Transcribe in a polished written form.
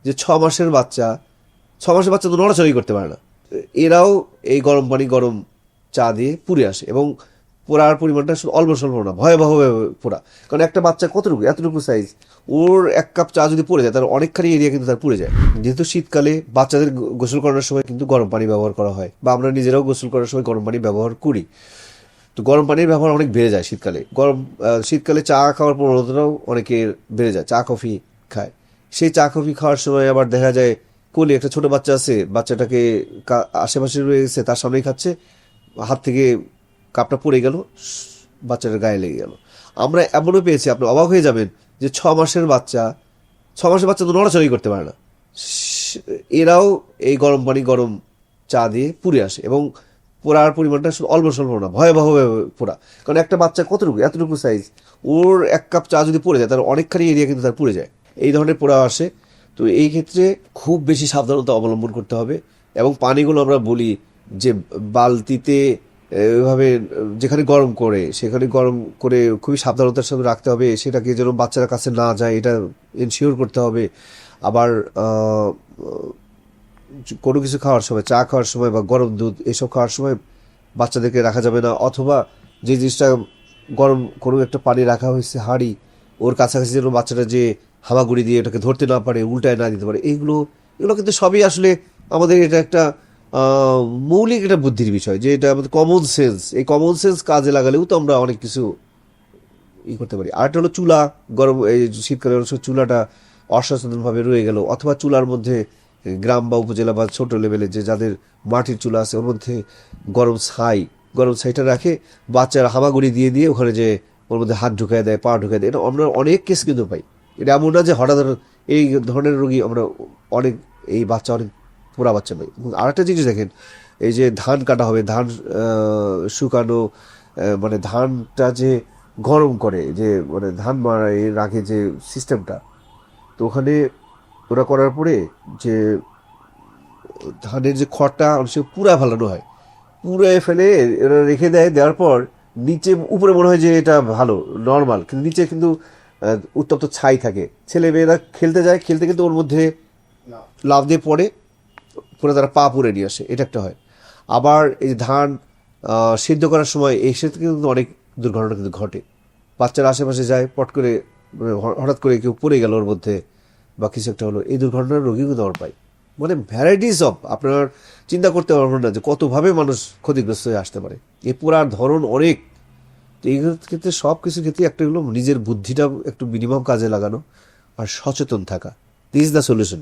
যে 6 মাসের বাচ্চা 6 মাসের বাচ্চা তো নড়াচড়াই করতে পারে না, এরাও এই গরম পানি গরম চা দিয়ে পুড়ে আসে এবং পোড়ার পরিমাণটা শুধু অল্প স্বল্প না, ভয়াবহ পোড়া। কারণ একটা বাচ্চা কতটুকু, এতটুকু সাইজ, ওর 1 কাপ চা যদি পড়ে যায় তার অনেকখানি এরিয়া কিন্তু তার পুড়ে যায়। যেহেতু শীতকালে বাচ্চাদের গোসল করানোর সময় কিন্তু গরম পানি ব্যবহার করা হয়, বা আমরা নিজেরাও গোসল করার সময় গরম পানি ব্যবহার করি। তো গরম পানির ব্যবহার অনেক বেড়ে যায় শীতকালে। শীতকালে চা খাওয়ার প্রবণতাটাও অনেকের বেড়ে যায়, চা কফি খায়। সেই চা কফি খাওয়ার সময় আবার দেখা যায় কোলে একটা ছোট বাচ্চা আছে, বাচ্চাটাকে আশেপাশে রয়ে গেছে, তার সামনেই খাচ্ছে, হাত থেকে কাপটা পড়ে গেল, বাচ্চাটার গায়ে লেগে গেল। আমরা এমনও পেয়েছি, আপনি অবাক হয়ে যাবেন, যে 6 মাসের বাচ্চা তো নড়াচড়াই করতে পারে না, এরাও এই গরম পানি গরম চা দিয়ে পুড়ে আসে এবং পোড়ার পরিমাণটা শুধু অল্প স্বল্প না, ভয়াবহ পোড়া। কারণ একটা বাচ্চা কতটুকু, এতটুকু সাইজ, ওর 1 কাপ চা যদি পড়ে যায় তার অনেকখানি এরিয়া কিন্তু তার পুড়ে যায়, এই ধরনের পোড়া আসে। তো এই ক্ষেত্রে খুব বেশি সাবধানতা অবলম্বন করতে হবে। এবং পানিগুলো আমরা বলি যে বালতিতে এভাবে যেখানে গরম করে সেখানে গরম করে খুবই সাবধানতার সাথে রাখতে হবে, সেটাকে যেন বাচ্চারা কাছে না যায় এটা এনশিওর করতে হবে। আবার কোনো কিছু খাওয়ার সময়, চা খাওয়ার সময় বা গরম দুধ এসব খাওয়ার সময় বাচ্চাদেরকে রাখা যাবে না। অথবা যে জিনিসটা গরম কোনো একটা পানি রাখা হয়েছে হাঁড়ি, ওর কাছাকাছি যেন বাচ্চাটা যে হামাগুড়ি দিয়ে এটাকে ধরতে না পারে, উল্টায় না দিতে পারে। এগুলো এগুলো কিন্তু সবই আসলে আমাদের এটা একটা মৌলিক একটা বুদ্ধির বিষয়, যে এটা আমাদের কমন সেন্স। এই কমন সেন্স কাজে লাগালেও তো আমরা অনেক কিছু করতে পারি। আরেকটা হলো চুলা গরম, এই শীতকালে চুলাটা অসচেতনভাবে রয়ে গেল, অথবা চুলার মধ্যে গ্রাম বা উপজেলা বা ছোট লেভেলে যে যাদের মাটির চুলা আছে ওর মধ্যে গরম ছাইটা রাখে, বাচ্চারা হামাগুড়ি দিয়ে দিয়ে ওখানে যে ওর মধ্যে হাত ঢুকায় দেয়, পা ঢুকায় দেয়। এটা আমরা অনেক কেস কিন্তু পাই। এটা এমন না যে হঠাৎ এই ধরনের রোগী আমরা অনেক, এই বাচ্চা অনেক পোড়া বাচ্চা পাই। আরেকটা জিনিস দেখেন, এই যে ধান কাটা হবে, ধান শুকানো, মানে ধানটা যে গরম করে, যে মানে ধান মারাই রাখে যে সিস্টেমটা, তো ওখানে ওরা করার পরে যে ধানের যে খড়টা সে পুরা ফেলানো হয়, পুড়ে ফেলে এরা রেখে দেয়। দেওয়ার পর নিচে উপরে মনে হয় যে এটা ভালো নর্মাল, কিন্তু নিচে কিন্তু উত্তপ্ত ছাই থাকে। ছেলে মেয়েরা খেলতে যায়, খেলতে কিন্তু ওর মধ্যে লাফ দিয়ে পড়ে, পরে তারা পা পুড়ে নিয়ে আসে, এটা একটা হয়। আবার এই ধান সিদ্ধ করার সময় এই সাথে কিন্তু অনেক দুর্ঘটনা কিন্তু ঘটে। বাচ্চারা আশেপাশে যায়, পট করে মানে হঠাৎ করে কেউ পড়ে গেল ওর মধ্যে বা কিছু একটা হলো, এই দুর্ঘটনার রোগী কিন্তু আমরা পাই। মানে ভ্যারাইটিস অফ, আপনার চিন্তা করতে পারবেন না যে কতভাবে মানুষ ক্ষতিগ্রস্ত হয়ে আসতে পারে। এই পোড়ার ধরন অনেক। তো এই ক্ষেত্রে সব কিছুর ক্ষেত্রে একটা হলো নিজের বুদ্ধিটা একটু মিনিমাম কাজে লাগানো আর সচেতন থাকা। This is the solution.